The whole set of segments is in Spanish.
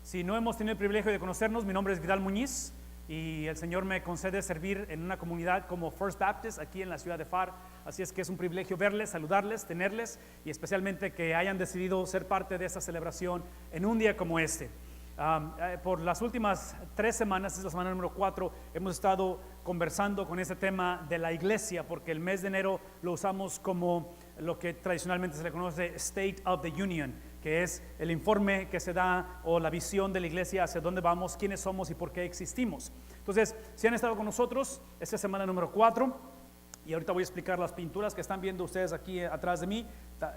Si no hemos tenido el privilegio de conocernos, mi nombre es Vidal Muñiz y el Señor me concede servir en una comunidad como First Baptist aquí en la ciudad de Pharr. Así es que es un privilegio verles, saludarles, tenerles y especialmente que hayan decidido ser parte de esta celebración en un día como este. Por las últimas 3 semanas, es la semana número 4, hemos estado conversando con ese tema de la iglesia, porque el mes de enero lo usamos como lo que tradicionalmente se le conoce State of the Union, que es el informe que se da o la visión de la iglesia hacia dónde vamos, quiénes somos y por qué existimos. Entonces, si han estado con nosotros, esta es semana número 4. Y ahorita voy a explicar las pinturas que están viendo ustedes aquí atrás de mí.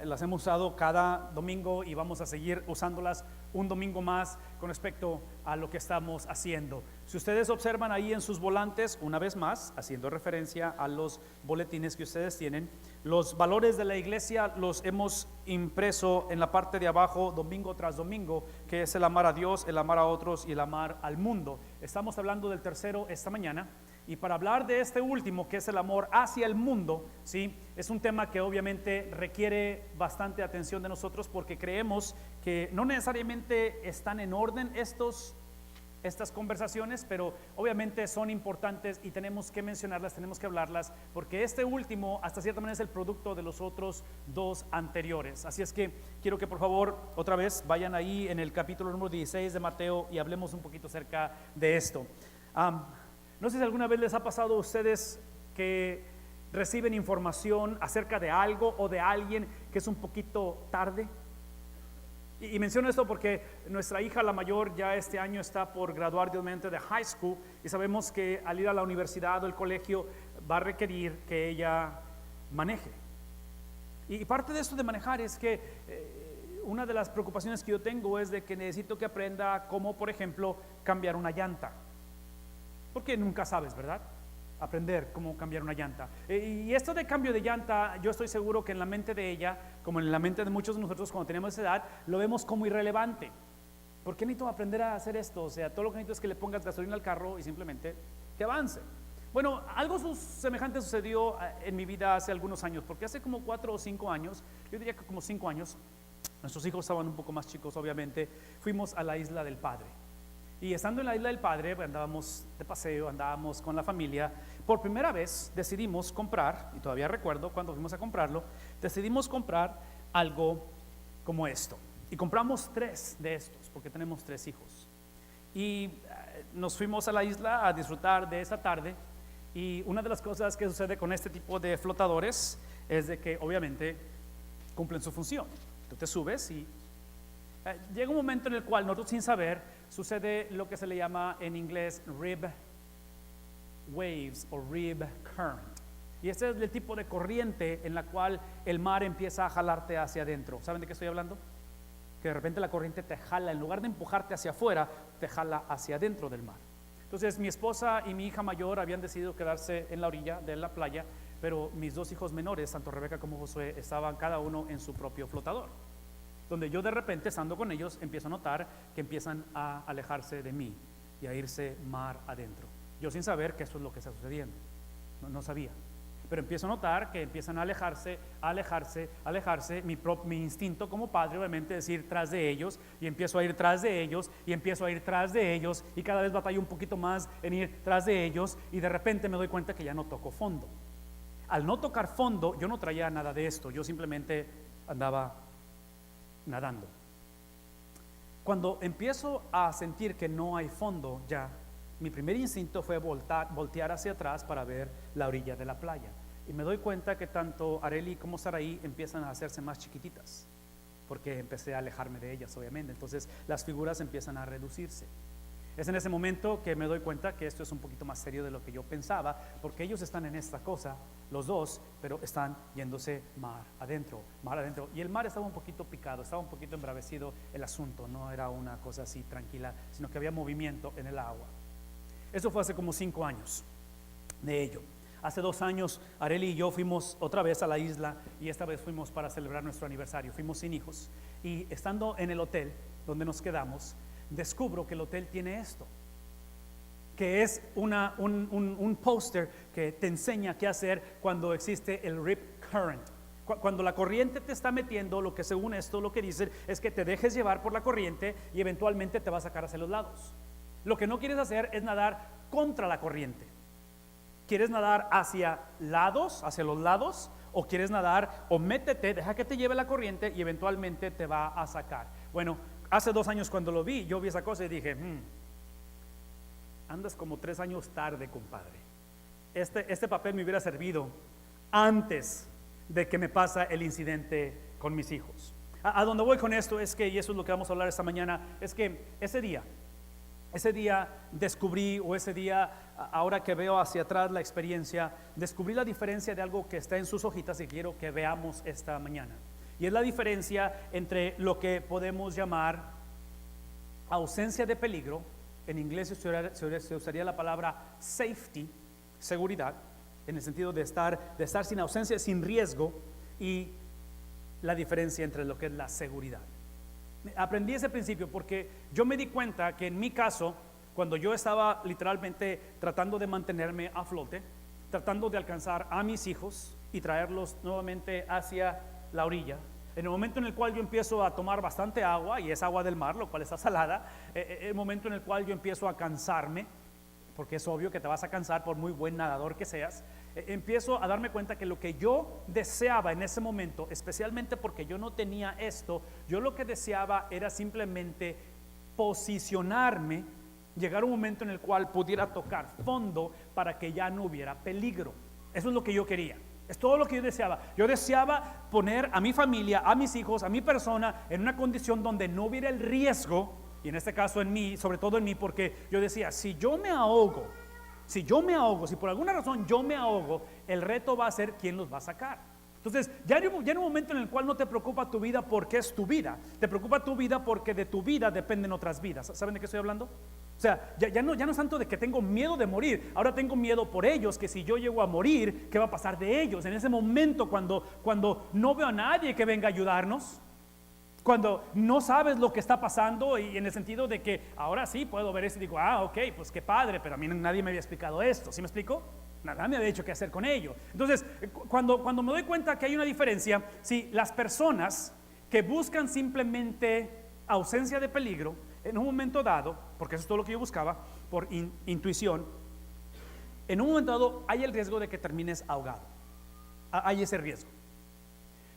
Las hemos usado cada domingo y vamos a seguir usándolas un domingo más con respecto a lo que estamos haciendo. Si ustedes observan ahí en sus volantes, una vez más, haciendo referencia a los boletines que ustedes tienen, los valores de la iglesia los hemos impreso en la parte de abajo domingo tras domingo, que es el amar a Dios, el amar a otros y el amar al mundo. Estamos hablando del tercero esta mañana. Y para hablar de este último, que es el amor hacia el mundo, ¿sí? Es un tema que obviamente requiere bastante atención de nosotros porque creemos que no necesariamente están en orden estas conversaciones, pero obviamente son importantes y tenemos que mencionarlas, tenemos que hablarlas, porque este último hasta cierta manera es el producto de los otros 2 anteriores. Así es que quiero que por favor otra vez vayan ahí en el capítulo número 16 de Mateo y hablemos un poquito acerca de esto. No sé si alguna vez les ha pasado a ustedes que reciben información acerca de algo o de alguien que es un poquito tarde. Y menciono esto porque nuestra hija, la mayor, ya este año está por graduar de high school y sabemos que al ir a la universidad o el colegio va a requerir que ella maneje. Y parte de esto de manejar es que una de las preocupaciones que yo tengo es de que necesito que aprenda cómo, por ejemplo, cambiar una llanta. Porque nunca sabes, ¿verdad? Aprender cómo cambiar una llanta. Y esto de cambio de llanta, yo estoy seguro que en la mente de ella, como en la mente de muchos de nosotros cuando tenemos esa edad, lo vemos como irrelevante. ¿Por qué necesito aprender a hacer esto? O sea, todo lo que necesito es que le pongas gasolina al carro y simplemente que avance. Bueno, algo semejante sucedió en mi vida hace algunos años, porque hace como 4 o 5 años, yo diría que como 5 años, nuestros hijos estaban un poco más chicos, obviamente, fuimos a la Isla del Padre. Y estando en la Isla del Padre, andábamos de paseo, andábamos con la familia. Por primera vez decidimos comprar, y todavía recuerdo cuando fuimos a comprarlo, decidimos comprar algo como esto. Y compramos 3 de estos, porque tenemos 3 hijos. Y nos fuimos a la isla a disfrutar de esa tarde. Y una de las cosas que sucede con este tipo de flotadores es de que obviamente cumplen su función. Tú te subes y llega un momento en el cual nosotros sin saber sucede lo que se le llama en inglés rib waves o rib current. Y este es el tipo de corriente en la cual el mar empieza a jalarte hacia adentro. ¿Saben de qué estoy hablando? Que de repente la corriente te jala, en lugar de empujarte hacia afuera, te jala hacia adentro del mar. Entonces mi esposa y mi hija mayor habían decidido quedarse en la orilla de la playa, pero mis 2 hijos menores, tanto Rebeca como Josué, estaban cada uno en su propio flotador. Donde yo de repente, estando con ellos, empiezo a notar que empiezan a alejarse de mí y a irse mar adentro. Yo sin saber que eso es lo que está sucediendo, no sabía. Pero empiezo a notar que empiezan a alejarse. Mi instinto como padre, obviamente, es ir tras de ellos, y empiezo a ir tras de ellos, y empiezo a ir tras de ellos, y cada vez batallo un poquito más en ir tras de ellos, y de repente me doy cuenta que ya no toco fondo. Al no tocar fondo, yo no traía nada de esto, yo simplemente andaba nadando. Cuando empiezo a sentir que no hay fondo ya, mi primer instinto fue voltear hacia atrás para ver la orilla de la playa, y me doy cuenta que tanto Areli como Saraí empiezan a hacerse más chiquititas, porque empecé a alejarme de ellas, obviamente. Entonces las figuras empiezan a reducirse. Es en ese momento que me doy cuenta que esto es un poquito más serio de lo que yo pensaba, porque ellos están en esta cosa, los 2, pero están yéndose mar adentro. Y el mar estaba un poquito picado, estaba un poquito embravecido el asunto, no era una cosa así tranquila, sino que había movimiento en el agua. Eso fue hace como 5 años de ello. Hace 2 años, Areli y yo fuimos otra vez a la isla, y esta vez fuimos para celebrar nuestro aniversario. Fuimos sin hijos, y estando en el hotel donde nos quedamos, descubro que el hotel tiene esto, que es un póster que te enseña qué hacer cuando existe el rip current. Cuando la corriente te está metiendo, lo que según esto, lo que dicen es que te dejes llevar por la corriente y eventualmente te va a sacar hacia los lados. Lo que no quieres hacer es nadar contra la corriente. ¿Quieres nadar hacia los lados? ¿O quieres nadar o métete, deja que te lleve la corriente y eventualmente te va a sacar? Bueno, hace 2 años cuando lo vi, yo vi esa cosa y dije, andas como 3 años tarde, compadre. Este papel me hubiera servido antes de que me pasa el incidente con mis hijos. A donde voy con esto es que, y eso es lo que vamos a hablar esta mañana, es que ese día descubrí, o ese día, ahora que veo hacia atrás la experiencia, descubrí la diferencia de algo que está en sus hojitas y quiero que veamos esta mañana. Y es la diferencia entre lo que podemos llamar ausencia de peligro. En inglés se usaría la palabra safety, seguridad, en el sentido de estar sin ausencia, sin riesgo, y la diferencia entre lo que es la seguridad. Aprendí ese principio porque yo me di cuenta que en mi caso, cuando yo estaba literalmente tratando de mantenerme a flote, tratando de alcanzar a mis hijos y traerlos nuevamente hacia la orilla, en el momento en el cual yo empiezo a tomar bastante agua, y es agua del mar, lo cual está salada, el momento en el cual yo empiezo a cansarme, porque es obvio que te vas a cansar por muy buen nadador que seas, empiezo a darme cuenta que lo que yo deseaba en ese momento, especialmente porque yo no tenía esto, yo lo que deseaba era simplemente posicionarme, llegar a un momento en el cual pudiera tocar fondo para que ya no hubiera peligro. Eso es lo que yo quería. Es todo lo que yo deseaba. Yo deseaba poner a mi familia, a mis hijos, a mi persona en una condición donde no hubiera el riesgo, y en este caso en mí, sobre todo en mí, porque yo decía, si por alguna razón yo me ahogo, el reto va a ser quién los va a sacar. Entonces, ya en un momento en el cual no te preocupa tu vida porque es tu vida, te preocupa tu vida porque de tu vida dependen otras vidas. ¿Saben de qué estoy hablando? O sea, ya no es tanto de que tengo miedo de morir, ahora tengo miedo por ellos, que si yo llego a morir, ¿qué va a pasar de ellos? En ese momento cuando no veo a nadie que venga a ayudarnos, cuando no sabes lo que está pasando, y en el sentido de que ahora sí puedo ver eso y digo, ok, pues qué padre, pero a mí nadie me había explicado esto, ¿sí me explico? Nada me había dicho qué hacer con ello. Entonces, cuando me doy cuenta que hay una diferencia, si las personas que buscan simplemente ausencia de peligro, en un momento dado, porque eso es todo lo que yo buscaba, por intuición, en un momento dado hay el riesgo de que termines ahogado. Hay ese riesgo.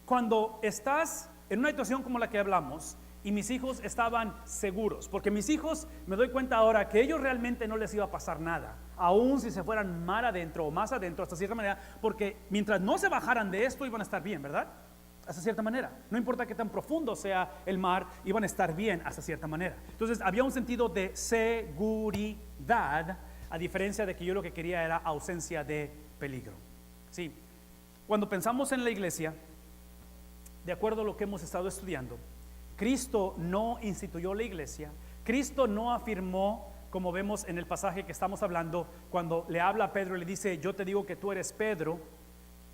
Cuando estás en una situación como la que hablamos, y mis hijos estaban seguros, porque mis hijos, me doy cuenta ahora que ellos realmente no les iba a pasar nada, aun si se fueran mar adentro o más adentro, hasta cierta manera, porque mientras no se bajaran de esto iban a estar bien, ¿verdad? Hasta cierta manera, no importa qué tan profundo sea el mar, iban a estar bien hasta cierta manera. Entonces había un sentido de seguridad, a diferencia de que yo lo que quería era ausencia de peligro. Sí, cuando pensamos en la iglesia, de acuerdo a lo que hemos estado estudiando, Cristo no instituyó la iglesia, Cristo no afirmó, como vemos en el pasaje que estamos hablando, cuando le habla a Pedro y le dice, yo te digo que tú eres Pedro,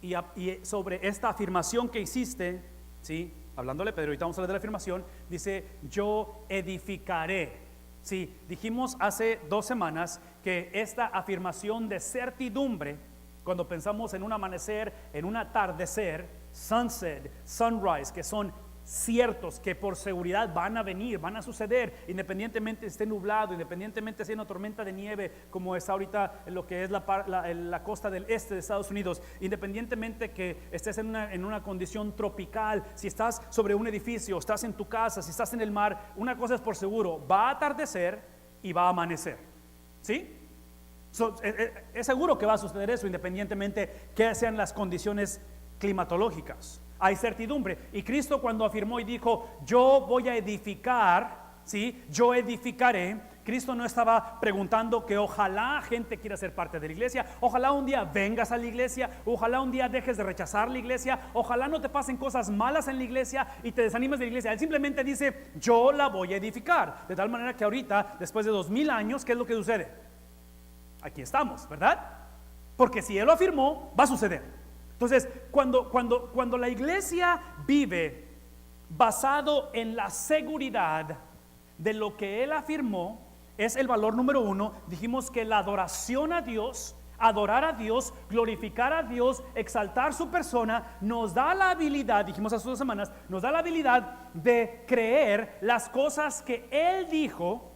y sobre esta afirmación que hiciste, ¿sí? Hablándole a Pedro, ahorita vamos a hablar de la afirmación, dice, yo edificaré. Sí, dijimos hace 2 semanas que esta afirmación de certidumbre, cuando pensamos en un amanecer, en un atardecer, sunset, sunrise, que son ciertos, que por seguridad van a venir, van a suceder, independientemente esté nublado, independientemente sea una tormenta de nieve, como está ahorita en lo que es la costa del este de Estados Unidos, independientemente que estés en una condición tropical, si estás sobre un edificio, estás en tu casa, si estás en el mar, una cosa es por seguro, va a atardecer y va a amanecer, ¿sí? Es seguro que va a suceder eso, independientemente que sean las condiciones climatológicas. Hay certidumbre. Y Cristo, cuando afirmó y dijo, yo voy a edificar, ¿sí? Yo edificaré, Cristo no estaba preguntando que ojalá gente quiera ser parte de la iglesia, ojalá un día vengas a la iglesia, ojalá un día dejes de rechazar la iglesia, ojalá no te pasen cosas malas en la iglesia y te desanimes de la iglesia. Él simplemente dice, yo la voy a edificar. De tal manera que ahorita, después de 2000 años, ¿qué es lo que sucede? Aquí estamos, ¿verdad? Porque si Él lo afirmó, va a suceder. Entonces, cuando la iglesia vive basado en la seguridad de lo que Él afirmó, es el valor número 1. Dijimos que la adoración a Dios Adorar a Dios, glorificar a Dios, exaltar su persona, nos da la habilidad, dijimos hace 2 semanas, nos da la habilidad de creer las cosas que Él dijo,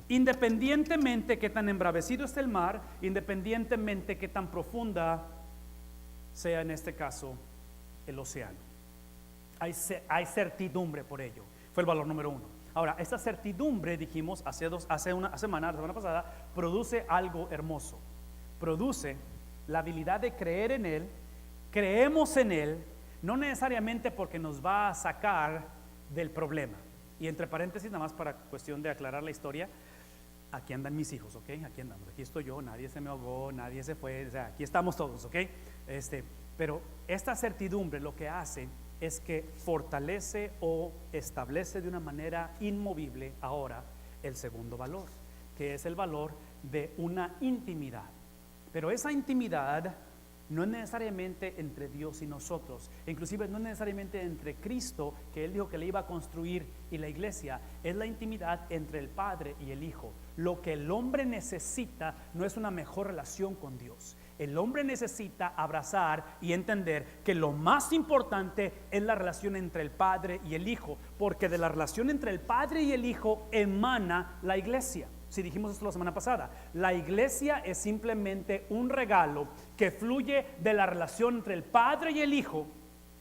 independientemente que tan embravecido esté el mar, independientemente que tan profunda sea en este caso el océano. Hay certidumbre por ello. Fue el valor número 1. Ahora, esta certidumbre, dijimos hace una semana, la semana pasada, produce algo hermoso. Produce la habilidad de creer en Él. Creemos en Él, no necesariamente porque nos va a sacar del problema. Y entre paréntesis, nada más para cuestión de aclarar la historia, aquí andan mis hijos, ¿ok? Aquí andamos, aquí estoy yo, nadie se me ahogó, nadie se fue, o sea, aquí estamos todos, ¿ok? Pero esta certidumbre lo que hace es que fortalece o establece de una manera inmovible ahora el segundo valor, que es el valor de una intimidad. Pero esa intimidad no es necesariamente entre Dios y nosotros, inclusive no es necesariamente entre Cristo, que Él dijo que le iba a construir, y la iglesia. Es la intimidad entre el Padre y el Hijo. Lo que el hombre necesita no es una mejor relación con Dios. El hombre necesita abrazar y entender que lo más importante es la relación entre el Padre y el Hijo, porque de la relación entre el Padre y el Hijo emana la iglesia. Si dijimos esto la semana pasada, la iglesia es simplemente un regalo que fluye de la relación entre el Padre y el Hijo.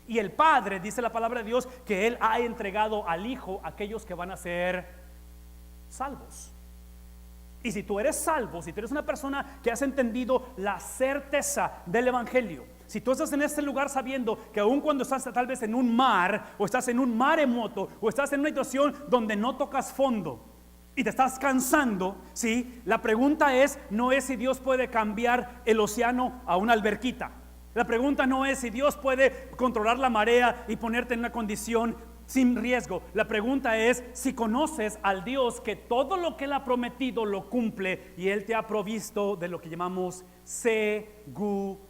Y el Padre, dice la palabra de Dios, que Él ha entregado al Hijo aquellos que van a ser salvos. Y si tú eres salvo, si tú eres una persona que has entendido la certeza del Evangelio, si tú estás en este lugar sabiendo que aun cuando estás tal vez en un mar, o estás en un maremoto, o estás en una situación donde no tocas fondo y te estás cansando, ¿sí? La pregunta no es si Dios puede cambiar el océano a una alberquita. La pregunta no es si Dios puede controlar la marea y ponerte en una condición sin riesgo. La pregunta es si conoces al Dios que todo lo que Él ha prometido lo cumple, y Él te ha provisto de lo que llamamos seguridad.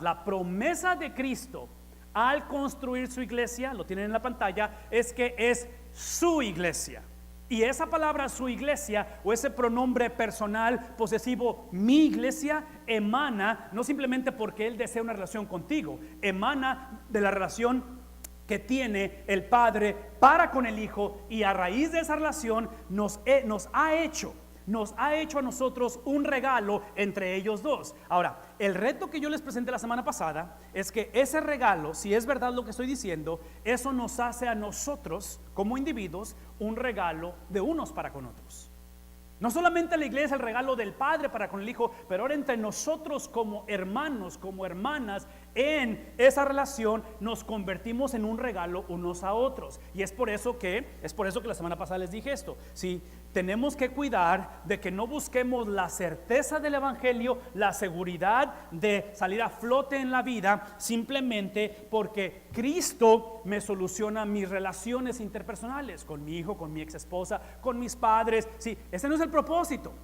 La promesa de Cristo al construir su iglesia, lo tienen en la pantalla, es que es su iglesia. Y esa palabra, su iglesia, o ese pronombre personal posesivo, mi iglesia, emana no simplemente porque Él desea una relación contigo, emana de la relación que tiene el Padre para con el Hijo, y a raíz de esa relación nos ha hecho a nosotros un regalo entre ellos dos. Ahora, el reto que yo les presenté la semana pasada es que ese regalo, si es verdad lo que estoy diciendo, eso nos hace a nosotros como individuos un regalo de unos para con otros. No solamente la iglesia es el regalo del Padre para con el Hijo, pero ahora entre nosotros como hermanos, como hermanas, en esa relación nos convertimos en un regalo unos a otros. Y es por eso que la semana pasada les dije esto. Sí, tenemos que cuidar de que no busquemos la certeza del Evangelio, la seguridad de salir a flote en la vida, simplemente porque Cristo me soluciona mis relaciones interpersonales con mi hijo, con mi ex esposa, con mis padres. Sí, ese no es el propósito.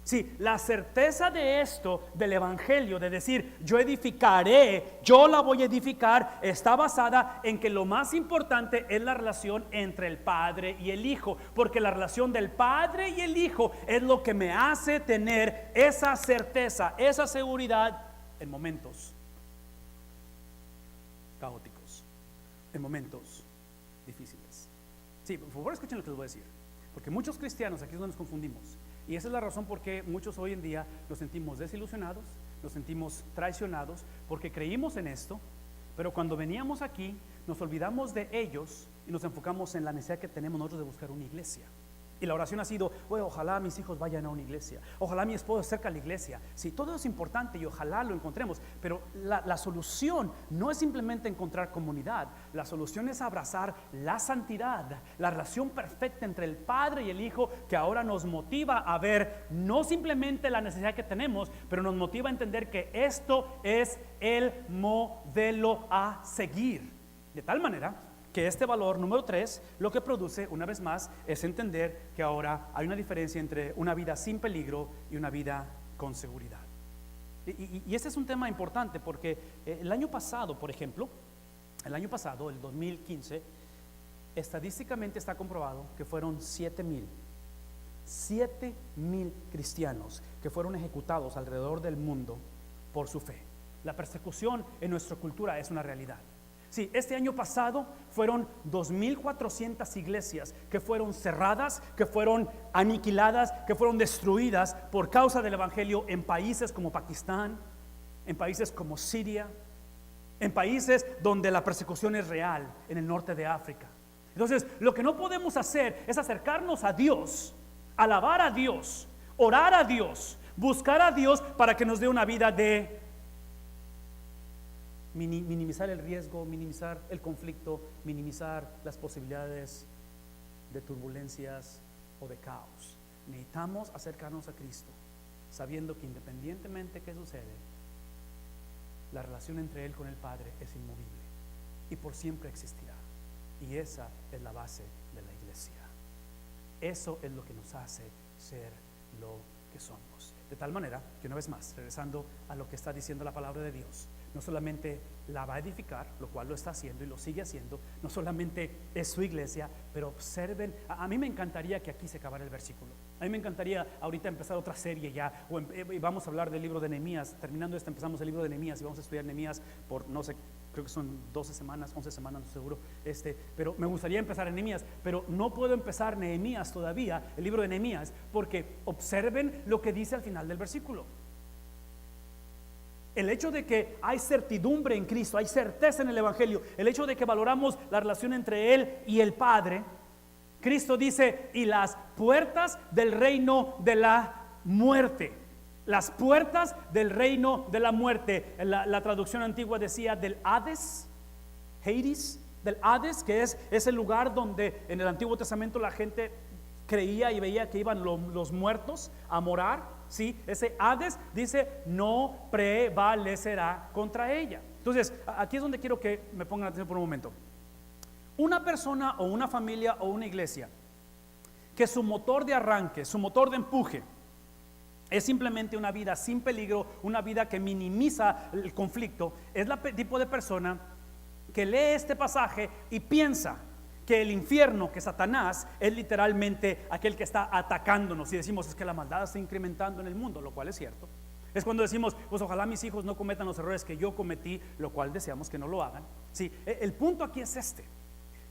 Sí, la certeza de esto, del Evangelio, de decir yo edificaré, yo la voy a edificar, está basada en que lo más importante es la relación entre el Padre y el Hijo, porque la relación del Padre y el Hijo es lo que me hace tener esa certeza, esa seguridad en momentos caóticos, en momentos difíciles. Sí, por favor escuchen lo que les voy a decir, porque muchos cristianos, aquí es donde nos confundimos. Y esa es la razón por qué muchos hoy en día nos sentimos desilusionados, nos sentimos traicionados, porque creímos en esto, pero cuando veníamos aquí nos olvidamos de ellos y nos enfocamos en la necesidad que tenemos nosotros de buscar una iglesia. Y la oración ha sido, ojalá mis hijos vayan a una iglesia, ojalá mi esposo cerca a la iglesia. Sí, todo es importante y ojalá lo encontremos, pero la solución no es simplemente encontrar comunidad. La solución es abrazar la santidad, la relación perfecta entre el Padre y el Hijo, que ahora nos motiva a ver no simplemente la necesidad que tenemos, pero nos motiva a entender que esto es el modelo a seguir. De tal manera que este valor número 3 lo que produce, una vez más, es entender que ahora hay una diferencia entre una vida sin peligro y una vida con seguridad. Y este es un tema importante porque el año pasado, por ejemplo, el 2015, estadísticamente está comprobado que fueron 7,000 7,000 cristianos que fueron ejecutados alrededor del mundo por su fe. La persecución en nuestra cultura es una realidad. Sí, este año pasado fueron 2,400 iglesias que fueron cerradas, que fueron aniquiladas, que fueron destruidas por causa del evangelio en países como Pakistán, en países como Siria, en países donde la persecución es real, en el norte de África. Entonces, lo que no podemos hacer es acercarnos a Dios, alabar a Dios, orar a Dios, buscar a Dios para que nos dé una vida de minimizar el riesgo, minimizar el conflicto, minimizar las posibilidades de turbulencias o de caos. Necesitamos acercarnos a Cristo, sabiendo que independientemente de qué sucede, la relación entre Él con el Padre es inmovible y por siempre existirá. Y esa es la base de la iglesia. Eso es lo que nos hace ser lo que somos. De tal manera que, una vez más, regresando a lo que está diciendo la palabra de Dios, no solamente la va a edificar, lo cual lo está haciendo y lo sigue haciendo, no solamente es su iglesia, pero observen, a mí me encantaría que aquí se acabara el versículo. A mí me encantaría ahorita empezar otra serie ya, y vamos a hablar del libro de Nehemías. Terminando esta empezamos el libro de Nehemías y vamos a estudiar Nehemías por, no sé, creo que son 12 semanas, 11 semanas, no seguro, pero me gustaría empezar en Nehemías, pero no puedo empezar Nehemías todavía, el libro de Nehemías, porque observen lo que dice al final del versículo. El hecho de que hay certidumbre en Cristo, hay certeza en el evangelio, el hecho de que valoramos la relación entre Él y el Padre. Cristo dice: y las puertas del reino de la muerte. Las puertas del reino de la muerte. La traducción antigua decía del Hades, Hades, del Hades, que es el lugar donde en el Antiguo Testamento la gente creía y veía que iban los muertos a morar. Sí, ese Hades dice: no prevalecerá contra ella. Entonces, aquí es donde quiero que me pongan atención por un momento. Una persona o una familia o una iglesia que su motor de arranque, su motor de empuje es simplemente una vida sin peligro, una vida que minimiza el conflicto, es la tipo de persona que lee este pasaje y piensa que el infierno, que Satanás, es literalmente aquel que está atacándonos, y decimos: es que la maldad está incrementando en el mundo, lo cual es cierto. Es cuando decimos: pues ojalá mis hijos no cometan los errores que yo cometí, lo cual deseamos que no lo hagan. Sí, el punto aquí es este: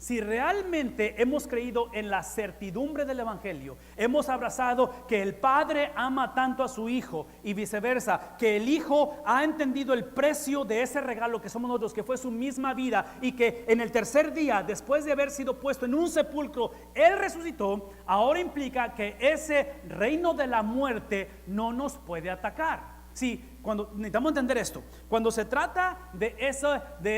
si realmente hemos creído en la certidumbre del evangelio, hemos abrazado que el Padre ama tanto a su Hijo y viceversa, que el Hijo ha entendido el precio de ese regalo que somos nosotros, que fue su misma vida, y que en el tercer día, después de haber sido puesto en un sepulcro, Él resucitó, ahora implica que ese reino de la muerte no nos puede atacar. Sí, cuando necesitamos entender esto, cuando se trata de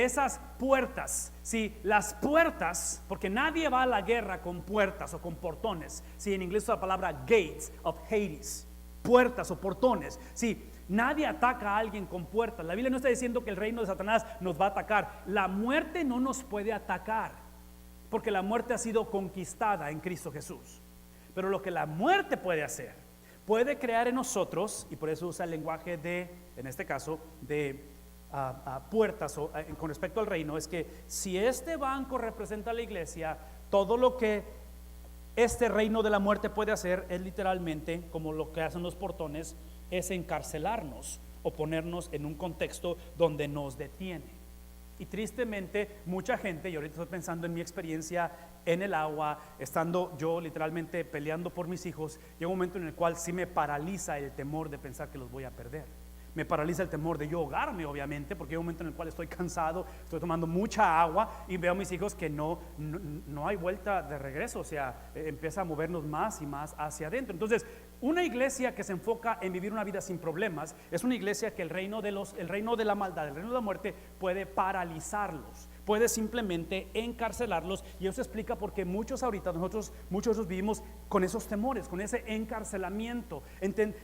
esas puertas, sí, las puertas, porque nadie va a la guerra con puertas o con portones. Sí, en inglés usa la palabra gates of Hades, puertas o portones. Sí, nadie ataca a alguien con puertas. La Biblia no está diciendo que el reino de Satanás nos va a atacar. La muerte no nos puede atacar, porque la muerte ha sido conquistada en Cristo Jesús. Pero lo que la muerte puede hacer, puede crear en nosotros, y por eso usa el lenguaje de, en este caso, de puertas con respecto al reino, es que si este banco representa a la iglesia, todo lo que este reino de la muerte puede hacer es literalmente, como lo que hacen los portones, es encarcelarnos o ponernos en un contexto donde nos detiene. Y tristemente mucha gente, y ahorita estoy pensando en mi experiencia en el agua, estando yo literalmente peleando por mis hijos, llega un momento en el cual sí me paraliza el temor de pensar que los voy a perder. Me paraliza el temor de yo ahogarme, obviamente, porque hay un momento en el cual estoy cansado, estoy tomando mucha agua y veo a mis hijos que no hay vuelta de regreso, o sea, empieza a movernos más y más hacia adentro. Entonces, una iglesia que se enfoca en vivir una vida sin problemas es una iglesia que el reino de la maldad, el reino de la muerte puede paralizarlos, puede simplemente encarcelarlos, y eso explica por qué muchos nosotros vivimos con esos temores, con ese encarcelamiento,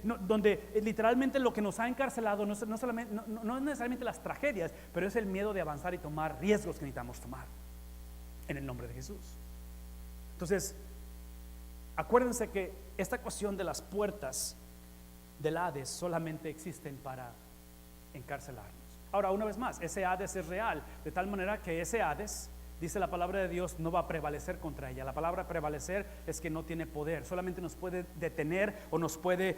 donde literalmente lo que nos ha encarcelado no es necesariamente las tragedias, pero es el miedo de avanzar y tomar riesgos que necesitamos tomar en el nombre de Jesús. Entonces, acuérdense que esta cuestión de las puertas del Hades solamente existen para encarcelarnos. Ahora, una vez más, ese Hades es real, de tal manera que ese Hades dice la palabra de Dios, no va a prevalecer contra ella. La palabra prevalecer es que no tiene poder, solamente nos puede detener o nos puede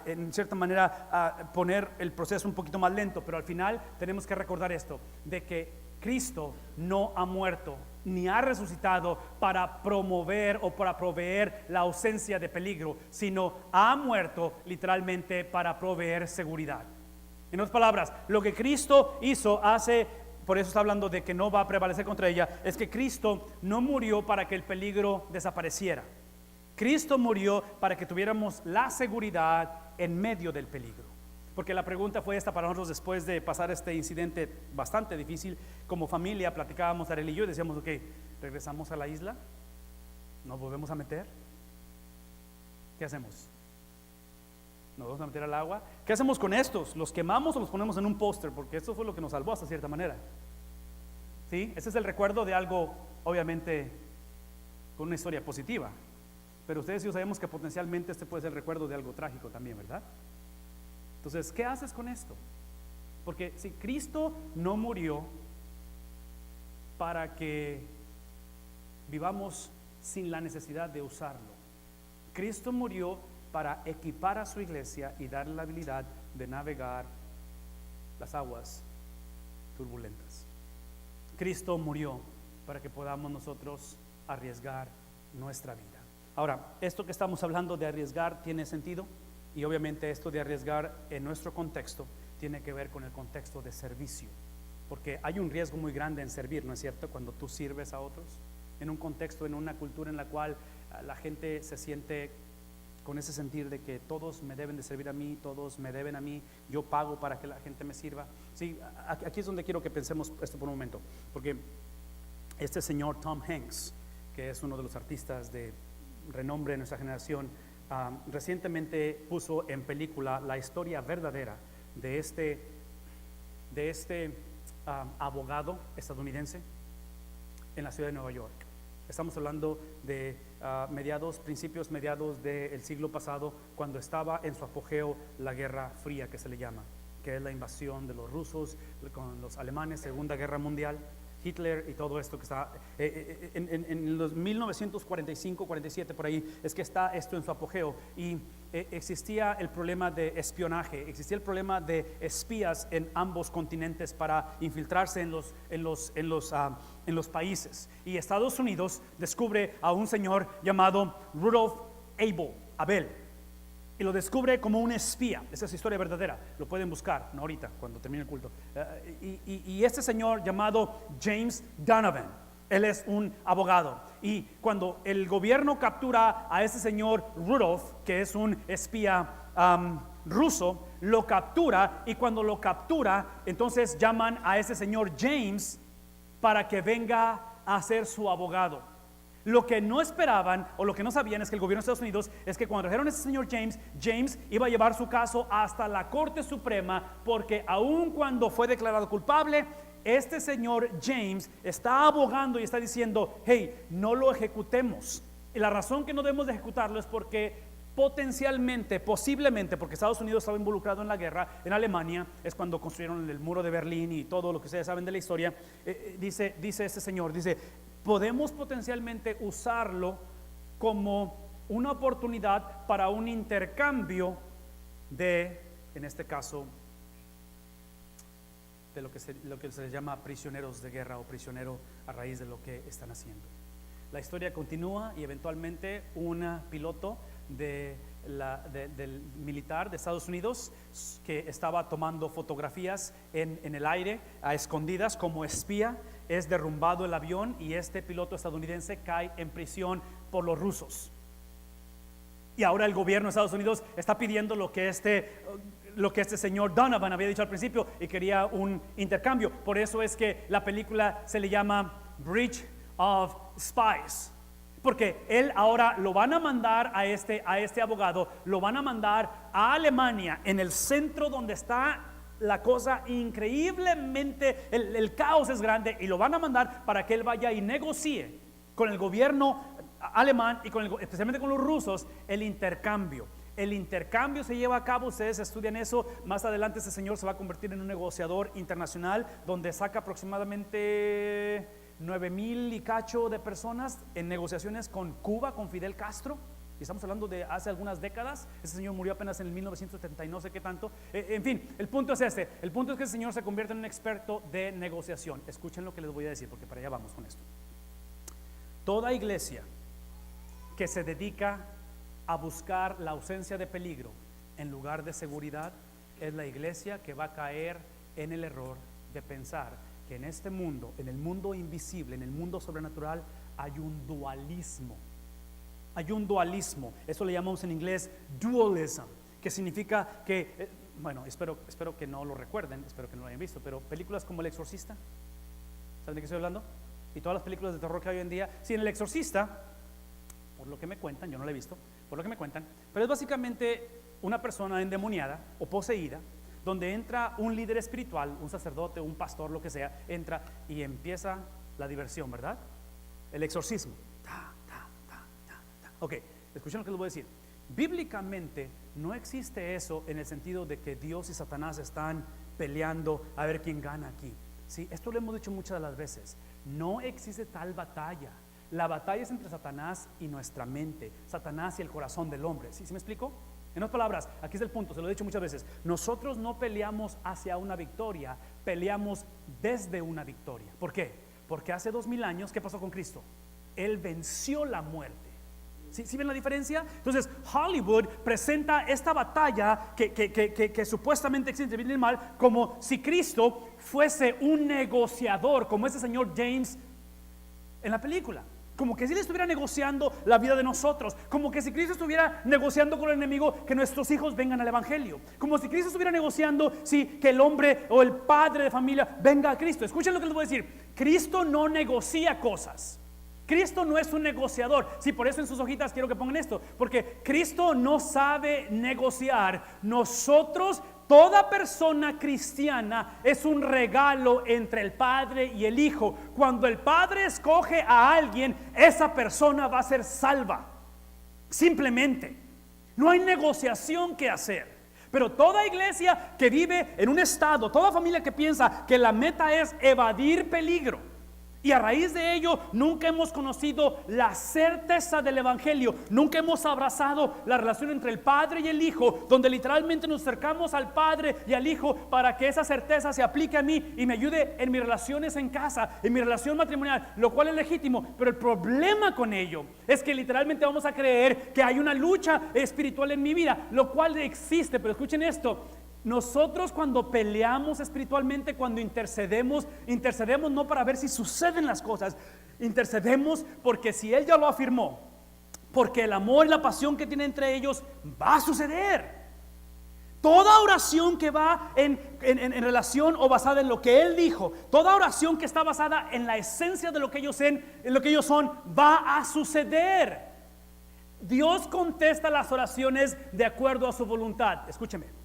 en cierta manera poner el proceso un poquito más lento, pero al final tenemos que recordar esto, de que Cristo no ha muerto ni ha resucitado para promover o para proveer la ausencia de peligro, sino ha muerto literalmente para proveer seguridad. En otras palabras, lo que Cristo hizo por eso está hablando de que no va a prevalecer contra ella, es que Cristo no murió para que el peligro desapareciera. Cristo murió para que tuviéramos la seguridad en medio del peligro. Porque la pregunta fue esta para nosotros después de pasar este incidente bastante difícil. Como familia platicábamos Arely y yo y decíamos, ok, ¿regresamos a la isla? ¿Nos volvemos a meter? ¿Qué hacemos? ¿Nos vamos a meter al agua? ¿Qué hacemos con estos? ¿Los quemamos o los ponemos en un póster? Porque esto fue lo que nos salvó hasta cierta manera. ¿Sí? Ese es el recuerdo de algo, obviamente, con una historia positiva. Pero ustedes y yo sabemos que potencialmente este puede ser el recuerdo de algo trágico también, ¿verdad? Entonces, ¿qué haces con esto? Porque si Cristo no murió para que vivamos sin la necesidad de usarlo, Cristo murió para equipar a su iglesia y darle la habilidad de navegar las aguas turbulentas. Cristo murió para que podamos nosotros arriesgar nuestra vida. Ahora, esto que estamos hablando de arriesgar tiene sentido, y obviamente esto de arriesgar en nuestro contexto tiene que ver con el contexto de servicio, porque hay un riesgo muy grande en servir, ¿no es cierto? Cuando tú sirves a otros, en un contexto, en una cultura en la cual la gente se siente con ese sentir de que todos me deben de servir a mí, todos me deben a mí, yo pago para que la gente me sirva. Sí, aquí es donde quiero que pensemos esto por un momento, porque este señor Tom Hanks, que es uno de los artistas de renombre en nuestra generación, recientemente puso en película la historia verdadera de este abogado estadounidense en la ciudad de Nueva York. Estamos hablando de principios mediados del siglo pasado, cuando estaba en su apogeo la Guerra Fría, que se le llama, que es la invasión de los rusos con los alemanes, Segunda Guerra Mundial, Hitler y todo esto que está en los 1945-47 por ahí, es que está esto en su apogeo. Y existía el problema de espionaje, existía el problema de espías en ambos continentes para infiltrarse en los países. Y Estados Unidos descubre a un señor llamado Rudolph Abel, y lo descubre como un espía. Esa es historia verdadera, lo pueden buscar, no ahorita, cuando termine el culto. Y este señor llamado James Donovan, él es un abogado, y cuando el gobierno captura a este señor Rudolph, que es un espía ruso, lo captura, y cuando lo captura, entonces llaman a ese señor James para que venga a ser su abogado. Lo que no esperaban o lo que no sabían es que el gobierno de Estados Unidos es que cuando trajeron a ese señor James iba a llevar su caso hasta la Corte Suprema, porque aun cuando fue declarado culpable, este señor James está abogando y está diciendo, hey, no lo ejecutemos. Y la razón que no debemos de ejecutarlo es porque potencialmente, posiblemente, porque Estados Unidos estaba involucrado en la guerra en Alemania, es cuando construyeron el muro de Berlín y todo lo que ustedes saben de la historia. Dice este señor, podemos potencialmente usarlo como una oportunidad para un intercambio en este caso, de lo que se llama prisioneros de guerra o prisionero a raíz de lo que están haciendo. La historia continúa y eventualmente un piloto del militar de Estados Unidos que estaba tomando fotografías en el aire a escondidas como espía, es derrumbado el avión y este piloto estadounidense cae en prisión por los rusos. Y ahora el gobierno de Estados Unidos está pidiendo lo que este señor Donovan había dicho al principio y quería un intercambio. Por eso es que la película se le llama Bridge of Spies, porque él ahora lo van a mandar a este abogado, lo van a mandar a Alemania, en el centro donde está la cosa increíblemente, el caos es grande, y lo van a mandar para que él vaya y negocie con el gobierno alemán y especialmente con los rusos el intercambio. El intercambio se lleva a cabo, ustedes estudian eso, más adelante ese señor se va a convertir en un negociador internacional donde saca aproximadamente 9,000 y cacho de personas en negociaciones con Cuba, con Fidel Castro. Y estamos hablando de hace algunas décadas. Ese señor murió apenas en el 1970 y no sé qué tanto. En fin, el punto es este. El punto es que el señor se convierte en un experto de negociación. Escuchen lo que les voy a decir, porque para allá vamos con esto. Toda iglesia que se dedica a buscar la ausencia de peligro en lugar de seguridad es la iglesia que va a caer en el error de pensar que en este mundo, en el mundo invisible, en el mundo sobrenatural, hay un dualismo. Hay un dualismo, eso le llamamos en inglés dualism, que significa que, bueno, espero que no lo recuerden, espero que no lo hayan visto, pero películas como El Exorcista, ¿saben de qué estoy hablando? Y todas las películas de terror que hay hoy en día, sí, en El Exorcista, por lo que me cuentan, yo no la he visto, por lo que me cuentan, pero es básicamente una persona endemoniada o poseída, donde entra un líder espiritual, un sacerdote, un pastor, lo que sea, entra y empieza la diversión, ¿verdad? El exorcismo. Ok, escuchen lo que les voy a decir. Bíblicamente no existe eso en el sentido de que Dios y Satanás están peleando a ver quién gana aquí. Sí, esto lo hemos dicho muchas de las veces. No existe tal batalla. La batalla es entre Satanás y nuestra mente, Satanás y el corazón del hombre. ¿Sí me explico? En otras palabras, aquí es el punto, se lo he dicho muchas veces. Nosotros no peleamos hacia una victoria, peleamos desde una victoria. ¿Por qué? Porque hace 2000 años, ¿qué pasó con Cristo? Él venció la muerte. ¿Sí ven la diferencia? Entonces Hollywood presenta esta batalla que supuestamente existe entre bien y el mal, como si Cristo fuese un negociador, como ese señor James en la película. Como que si él estuviera negociando la vida de nosotros, como que si Cristo estuviera negociando con el enemigo que nuestros hijos vengan al evangelio, como si Cristo estuviera negociando que el hombre o el padre de familia venga a Cristo. Escuchen lo que les voy a decir. Cristo no negocia cosas. Cristo no es un negociador. Sí, por eso en sus hojitas quiero que pongan esto, porque Cristo no sabe negociar. Nosotros, toda persona cristiana es un regalo entre el Padre y el Hijo. Cuando el Padre escoge a alguien, esa persona va a ser salva. Simplemente, no hay negociación que hacer. Pero toda iglesia que vive en un estado, toda familia que piensa que la meta es evadir peligro, y a raíz de ello nunca hemos conocido la certeza del evangelio, nunca hemos abrazado la relación entre el Padre y el Hijo, donde literalmente nos acercamos al Padre y al Hijo para que esa certeza se aplique a mí y me ayude en mis relaciones en casa, en mi relación matrimonial, lo cual es legítimo. Pero el problema con ello es que literalmente vamos a creer que hay una lucha espiritual en mi vida, lo cual existe. Pero escuchen esto: nosotros cuando peleamos espiritualmente, cuando intercedemos no para ver si suceden las cosas, intercedemos porque si Él ya lo afirmó, porque el amor y la pasión que tiene entre ellos va a suceder. Toda oración que va en relación o basada en lo que Él dijo, toda oración que está basada en la esencia de lo que ellos son, va a suceder. Dios contesta las oraciones de acuerdo a su voluntad. Escúcheme.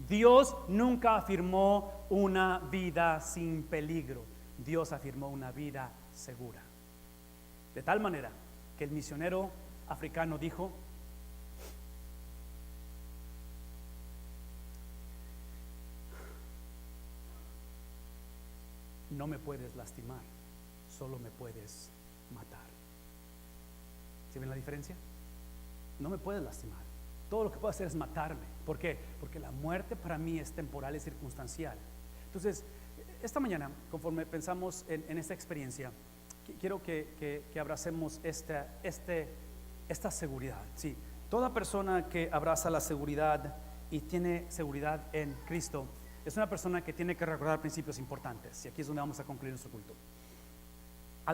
Dios nunca afirmó una vida sin peligro. Dios afirmó una vida segura. De tal manera que el misionero africano dijo: no me puedes lastimar, solo me puedes matar. ¿Sí ven la diferencia? No me puedes lastimar, todo lo que puedo hacer es matarme. ¿Por qué? Porque la muerte para mí es temporal, es circunstancial. Entonces, esta mañana, conforme pensamos en esta experiencia, quiero que abracemos esta seguridad. Sí, toda persona que abraza la seguridad y tiene seguridad en Cristo es una persona que tiene que recordar principios importantes. Y aquí es donde vamos a concluir nuestro culto.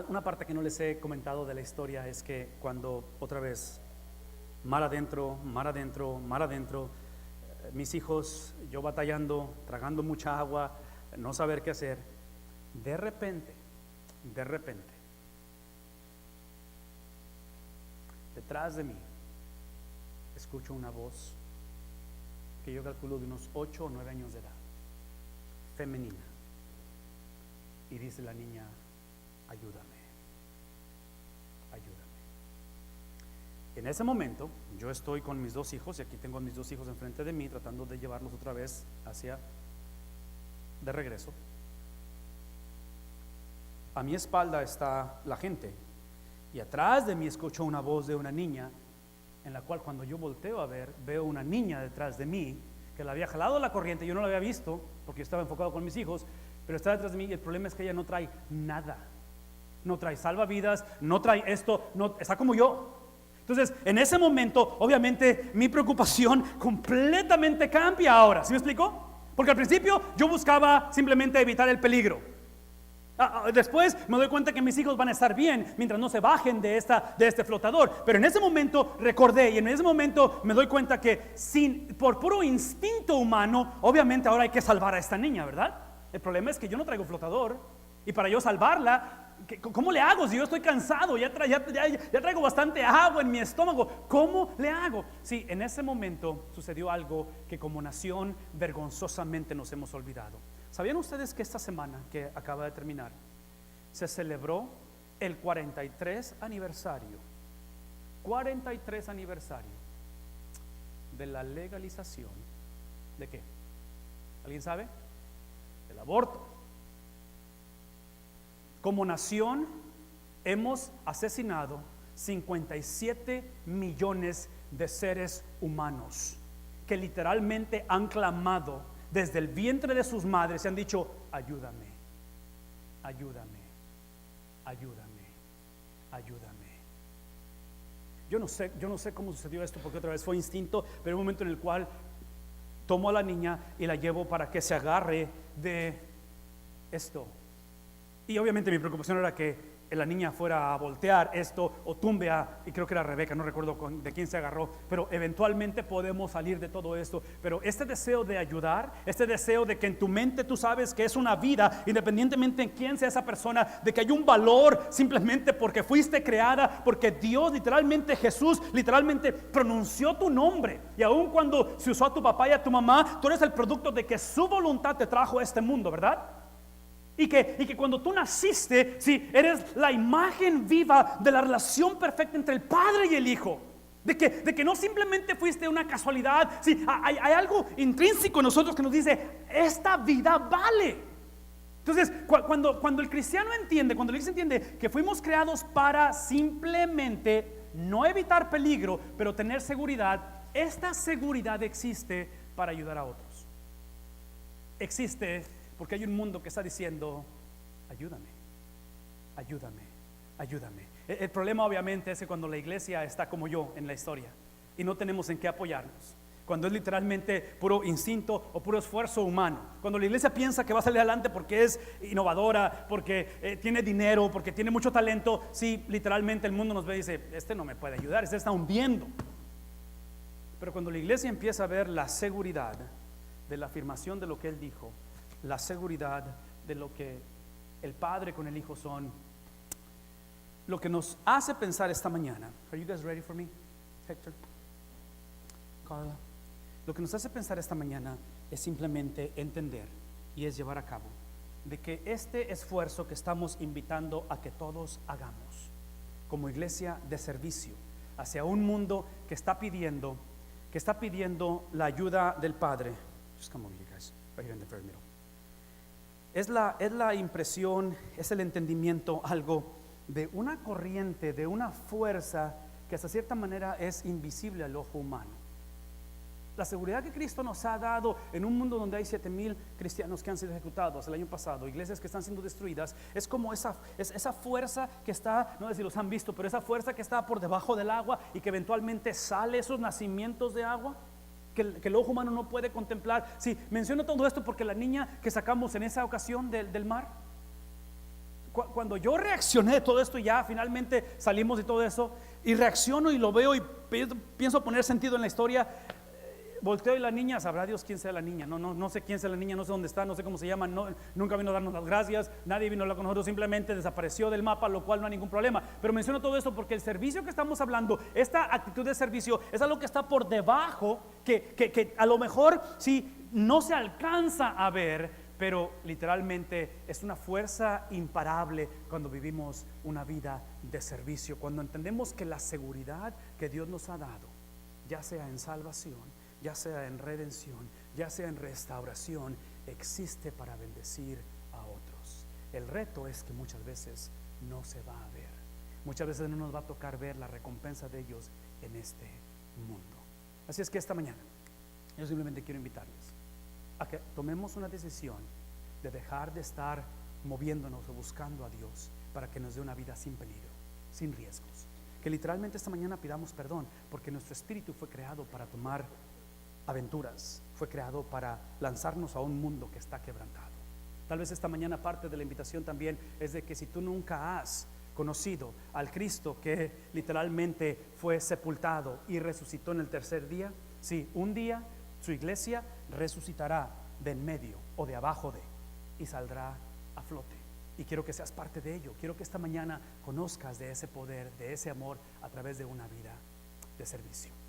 Una parte que no les he comentado de la historia es que cuando otra vez mar adentro, mis hijos, yo batallando, tragando mucha agua, no saber qué hacer, de repente, detrás de mí, escucho una voz que yo calculo de unos 8 o 9 años de edad, femenina, y dice la niña: ayúdame. En ese momento yo estoy con mis 2 hijos, y aquí tengo a mis 2 hijos enfrente de mí, tratando de llevarlos otra vez de regreso. a mi espalda está la gente y atrás de mí escucho una voz de una niña, en la cual cuando yo volteo a ver, veo una niña detrás de mí que la había jalado la corriente. Yo no la había visto porque yo estaba enfocado con mis hijos, pero está detrás de mí y el problema es que ella no trae nada, no trae salvavidas, no trae esto, no, está como yo. Entonces, en ese momento, obviamente, mi preocupación completamente cambia ahora. ¿Sí me explico? Porque al principio yo buscaba simplemente evitar el peligro. Después me doy cuenta que mis hijos van a estar bien mientras no se bajen de este flotador. Pero en ese momento recordé y en ese momento me doy cuenta que por puro instinto humano, obviamente ahora hay que salvar a esta niña, ¿verdad? El problema es que yo no traigo flotador y para yo salvarla, ¿cómo le hago? Si yo estoy cansado, ya traigo bastante agua en mi estómago, ¿cómo le hago? Sí, en ese momento sucedió algo que como nación vergonzosamente nos hemos olvidado. ¿Sabían ustedes que esta semana que acaba de terminar se celebró el 43 aniversario de la legalización de qué? ¿Alguien sabe? Del aborto. Como nación hemos asesinado 57 millones de seres humanos que literalmente han clamado desde el vientre de sus madres y han dicho: ayúdame, ayúdame, ayúdame, ayúdame. Yo no sé cómo sucedió esto, porque otra vez fue instinto, pero hay un momento en el cual tomo a la niña y la llevo para que se agarre de esto. Y obviamente mi preocupación era que la niña fuera a voltear esto o tumbe y creo que era Rebeca, no recuerdo de quién se agarró, pero eventualmente podemos salir de todo esto. Pero este deseo de ayudar, este deseo de que en tu mente tú sabes que es una vida, independientemente en quién sea esa persona, de que hay un valor simplemente porque fuiste creada, porque Dios literalmente, Jesús literalmente pronunció tu nombre, y aun cuando se usó a tu papá y a tu mamá, tú eres el producto de que su voluntad te trajo a este mundo, ¿verdad? Y que cuando tú naciste, sí, eres la imagen viva de la relación perfecta entre el Padre y el Hijo. De que no simplemente fuiste una casualidad, sí, hay algo intrínseco en nosotros que nos dice: esta vida vale. Entonces, cuando el cristiano entiende, cuando la iglesia entiende que fuimos creados para simplemente no evitar peligro, pero tener seguridad, esta seguridad existe para ayudar a otros. Existe porque hay un mundo que está diciendo: ayúdame, ayúdame, ayúdame. El problema obviamente es que cuando la iglesia está como yo en la historia y no tenemos en qué apoyarnos, cuando es literalmente puro instinto o puro esfuerzo humano, cuando la iglesia piensa que va a salir adelante porque es innovadora, porque tiene dinero, porque tiene mucho talento, sí, literalmente el mundo nos ve y dice: este no me puede ayudar, este está hundiendo. Pero cuando la iglesia empieza a ver la seguridad de la afirmación de lo que Él dijo, la seguridad de lo que el Padre con el Hijo son, lo que nos hace pensar esta mañana. Are you guys ready for me, Hector? Carla. Lo que nos hace pensar esta mañana es simplemente entender y es llevar a cabo de que este esfuerzo que estamos invitando a que todos hagamos como iglesia de servicio hacia un mundo que está pidiendo la ayuda del Padre. Just come over, you guys, right here in the very middle. Es la impresión, es el entendimiento, algo de una corriente, de una fuerza que hasta cierta manera es invisible al ojo humano. La seguridad que Cristo nos ha dado en un mundo donde hay 7,000 cristianos que han sido ejecutados el año pasado, iglesias que están siendo destruidas, es como esa fuerza que está, no sé si los han visto, pero esa fuerza que está por debajo del agua y que eventualmente sale esos nacimientos de agua que el ojo humano no puede contemplar. Sí, menciono todo esto porque la niña que sacamos en esa ocasión del mar, cuando yo reaccioné de todo esto, ya finalmente salimos de todo eso, y reacciono y lo veo y pienso poner sentido en la historia, volteo y la niña, sabrá Dios quién sea la niña, no sé quién sea la niña, no sé dónde está, no sé cómo se llama, nunca vino a darnos las gracias, nadie vino a hablar con nosotros, simplemente desapareció del mapa, lo cual no hay ningún problema. Pero menciono todo esto porque el servicio que estamos hablando, esta actitud de servicio, es algo que está por debajo, que a lo mejor sí no se alcanza a ver, pero literalmente es una fuerza imparable cuando vivimos una vida de servicio, cuando entendemos que la seguridad que Dios nos ha dado, ya sea en salvación, ya sea en redención, ya sea en restauración, existe para bendecir a otros. El reto es que muchas veces no se va a ver. Muchas veces no nos va a tocar ver la recompensa de ellos en este mundo. Así es que esta mañana yo simplemente quiero invitarles a que tomemos una decisión de dejar de estar moviéndonos o buscando a Dios para que nos dé una vida sin peligro, sin riesgos. Que literalmente esta mañana pidamos perdón, porque nuestro espíritu fue creado para tomar aventuras, fue creado para lanzarnos a un mundo que está quebrantado. Tal vez esta mañana parte de la invitación también es de que si tú nunca has conocido al Cristo que literalmente fue sepultado y resucitó en el tercer día, sí, un día su iglesia resucitará de en medio o de abajo de, y saldrá a flote. Y quiero que seas parte de ello. Quiero que esta mañana conozcas de ese poder, de ese amor, a través de una vida de servicio.